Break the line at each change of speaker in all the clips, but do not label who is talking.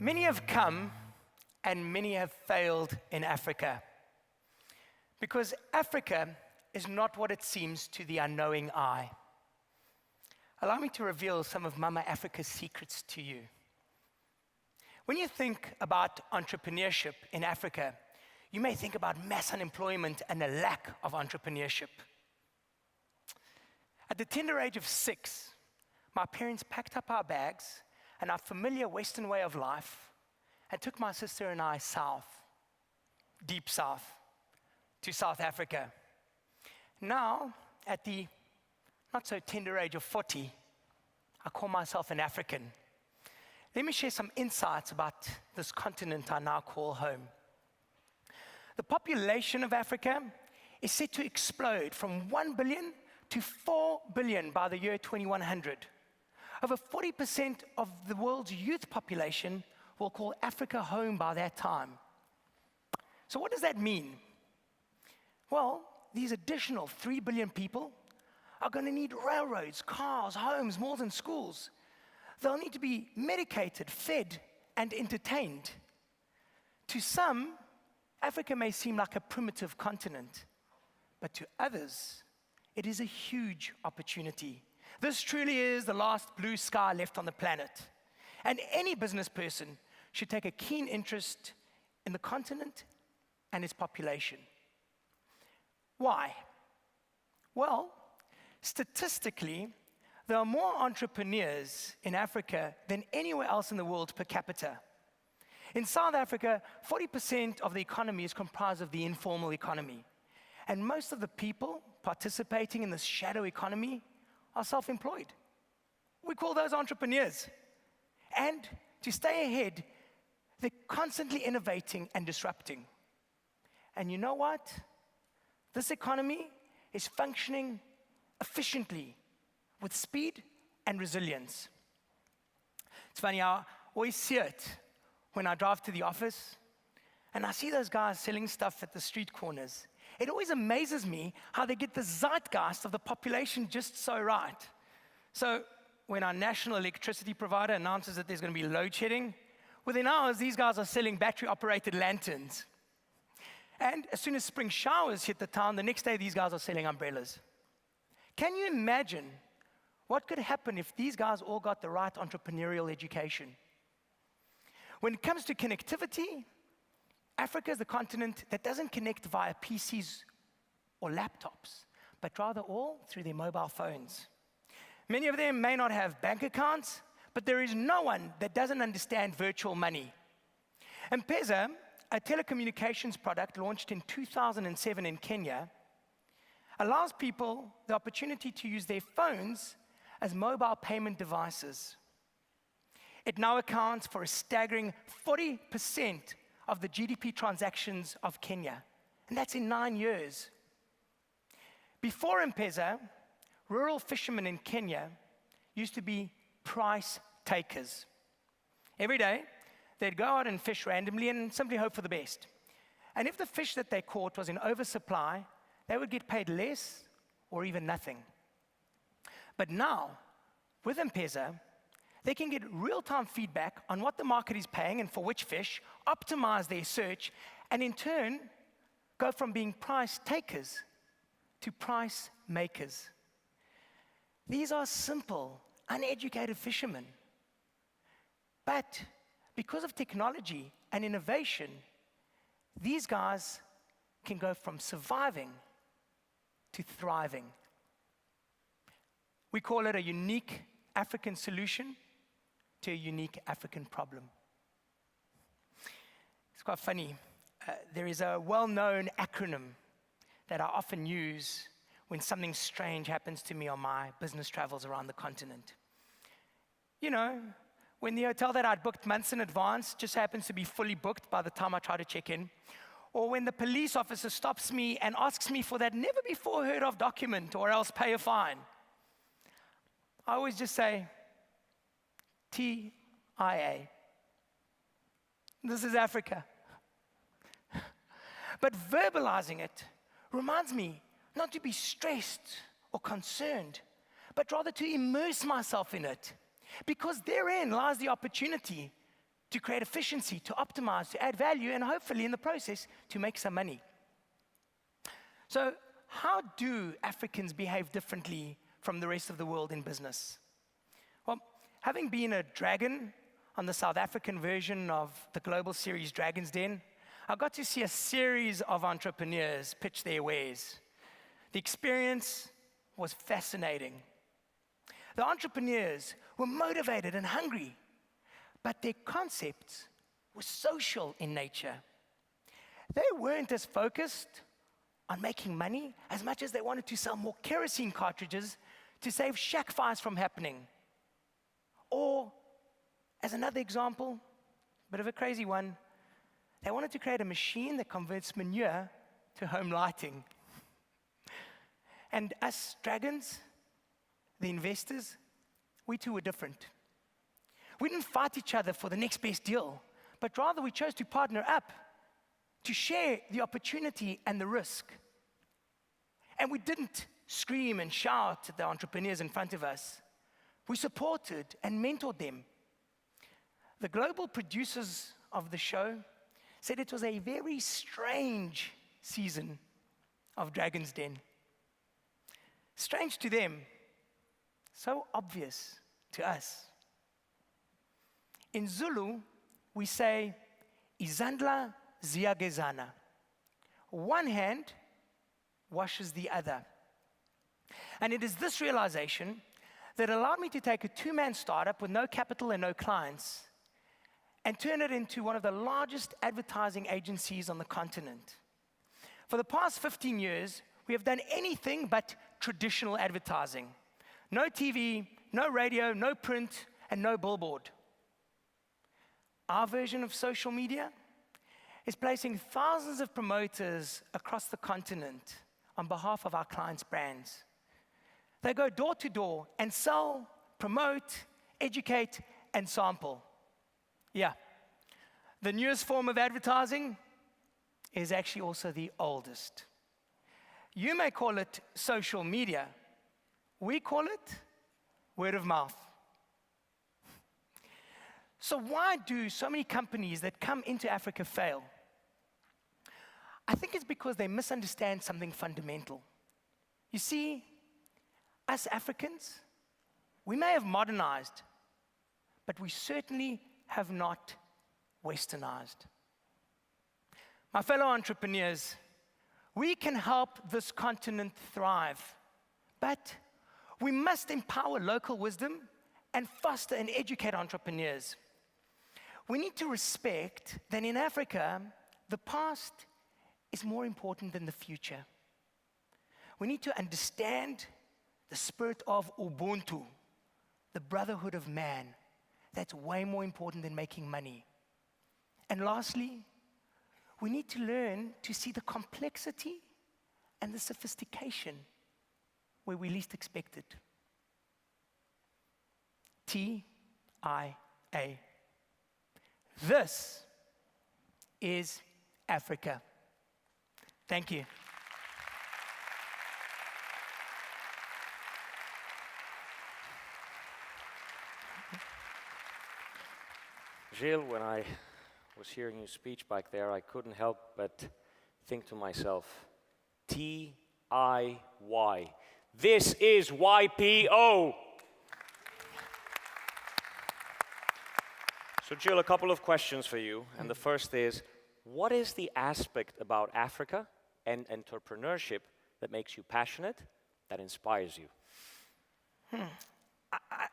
Many have come and many have failed in Africa, because Africa is not what it seems to the unknowing eye. Allow me to reveal some of Mama Africa's secrets to you. When you think about entrepreneurship in Africa, you may think about mass unemployment and a lack of entrepreneurship. At the tender age of 6, my parents packed up our bags and our familiar Western way of life and took my sister and I south, deep south, to South Africa. Now, at the not so tender age of 40, I call myself an African. Let me share some insights about this continent I now call home. The population of Africa is set to explode from 1 billion to 4 billion by the year 2100. Over 40% of the world's youth population will call Africa home by that time. So what does that mean? Well, these additional 3 billion people are going to need railroads, cars, homes, malls, and schools. They'll need to be medicated, fed, and entertained. To some, Africa may seem like a primitive continent, but to others, it is a huge opportunity. This truly is the last blue sky left on the planet. And any business person should take a keen interest in the continent and its population. Why? Well, statistically, there are more entrepreneurs in Africa than anywhere else in the world per capita. In South Africa, 40% of the economy is comprised of the informal economy. And most of the people participating in this shadow economy are self-employed. We call those entrepreneurs. And to stay ahead, they're constantly innovating and disrupting. And you know what? This economy is functioning efficiently with speed and resilience. It's funny, I always see it when I drive to the office and I see those guys selling stuff at the street corners. It always amazes me how they get the zeitgeist of the population just so right. So when our national electricity provider announces that there's going to be load shedding, within hours, these guys are selling battery-operated lanterns. And as soon as spring showers hit the town, the next day these guys are selling umbrellas. Can you imagine what could happen if these guys all got the right entrepreneurial education? When it comes to connectivity, Africa is the continent that doesn't connect via PCs or laptops, but rather all through their mobile phones. Many of them may not have bank accounts, but there is no one that doesn't understand virtual money. M-Pesa, a telecommunications product launched in 2007 in Kenya, allows people the opportunity to use their phones as mobile payment devices. It now accounts for a staggering 40% of the GDP transactions of Kenya, and that's in 9 years. Before M-Pesa, rural fishermen in Kenya used to be price takers. Every day, they'd go out and fish randomly and simply hope for the best. And if the fish that they caught was in oversupply, they would get paid less or even nothing. But now, with M-Pesa, they can get real-time feedback on what the market is paying and for which fish, optimize their search, and in turn, go from being price takers to price makers. These are simple, uneducated fishermen. But because of technology and innovation, these guys can go from surviving to thriving. We call it a unique African solution to a unique African problem. It's quite funny. There is a well-known acronym that I often use when something strange happens to me on my business travels around the continent. You know, when the hotel that I'd booked months in advance just happens to be fully booked by the time I try to check in, or when the police officer stops me and asks me for that never-before-heard-of document or else pay a fine. I always just say, TIA. This is Africa. But verbalizing it reminds me not to be stressed or concerned, but rather to immerse myself in it, because therein lies the opportunity to create efficiency, to optimize, to add value, and hopefully in the process, to make some money. So how do Africans behave differently from the rest of the world in business? Well, having been a dragon on the South African version of the global series Dragon's Den, I got to see a series of entrepreneurs pitch their wares. The experience was fascinating. The entrepreneurs were motivated and hungry, but their concepts were social in nature. They weren't as focused on making money as much as they wanted to sell more kerosene cartridges to save shack fires from happening. Or, as another example, bit of a crazy one, they wanted to create a machine that converts manure to home lighting. And us dragons, the investors, we too were different. We didn't fight each other for the next best deal, but rather we chose to partner up, to share the opportunity and the risk. And we didn't scream and shout at the entrepreneurs in front of us. We supported and mentored them. The global producers of the show said it was a very strange season of Dragon's Den. Strange to them, so obvious to us. In Zulu, we say, izandla ziyagezana. One hand washes the other. And it is this realization that allowed me to take a two-man startup with no capital and no clients and turn it into one of the largest advertising agencies on the continent. For the past 15 years, we have done anything but traditional advertising. No TV, no radio, no print, and no billboard. Our version of social media is placing thousands of promoters across the continent on behalf of our clients' brands. They go door to door and sell, promote, educate, and sample. Yeah, the newest form of advertising is actually also the oldest. You may call it social media. We call it word of mouth. So why do so many companies that come into Africa fail? I think it's because they misunderstand something fundamental. You see, us Africans, we may have modernized, but we certainly have not westernized. My fellow entrepreneurs, we can help this continent thrive, but we must empower local wisdom and foster and educate entrepreneurs. We need to respect that in Africa, the past is more important than the future. We need to understand the spirit of Ubuntu, the brotherhood of man. That's way more important than making money. And lastly, we need to learn to see the complexity and the sophistication where we least expect it. TIA. This is Africa. Thank you.
Gilles, when I was hearing your speech back there, I couldn't help but think to myself, TIY. This is YPO. So Gilles, a couple of questions for you. And the first is, what is the aspect about Africa and entrepreneurship that makes you passionate, that inspires you?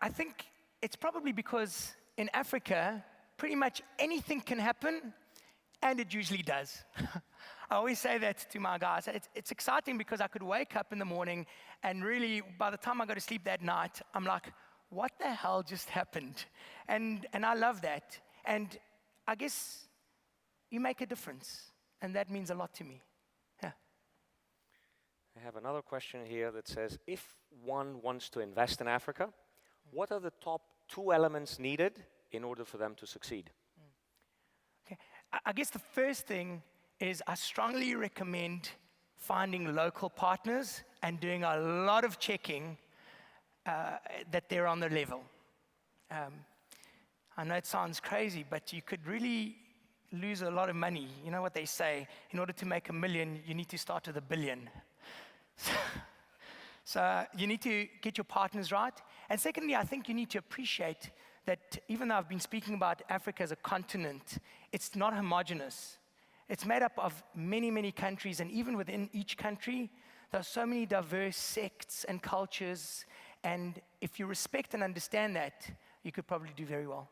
I think it's probably because in Africa, pretty much anything can happen, and it usually does. I always say that to my guys. It's exciting because I could wake up in the morning, and really, by the time I go to sleep that night, I'm like, what the hell just happened? And I love that. And I guess you make a difference, and that means a lot to me. Yeah.
I have another question here that says, if one wants to invest in Africa, what are the top 2 elements needed in order for them to succeed?
Okay. I guess the first thing is I strongly recommend finding local partners and doing a lot of checking that they're on the level. I know it sounds crazy, but you could really lose a lot of money. You know what they say, in order to make $1 million, you need to start with $1 billion. So you need to get your partners right. And secondly, I think you need to appreciate that even though I've been speaking about Africa as a continent, it's not homogeneous. It's made up of many, many countries, and even within each country, there are so many diverse sects and cultures, and if you respect and understand that, you could probably do very well.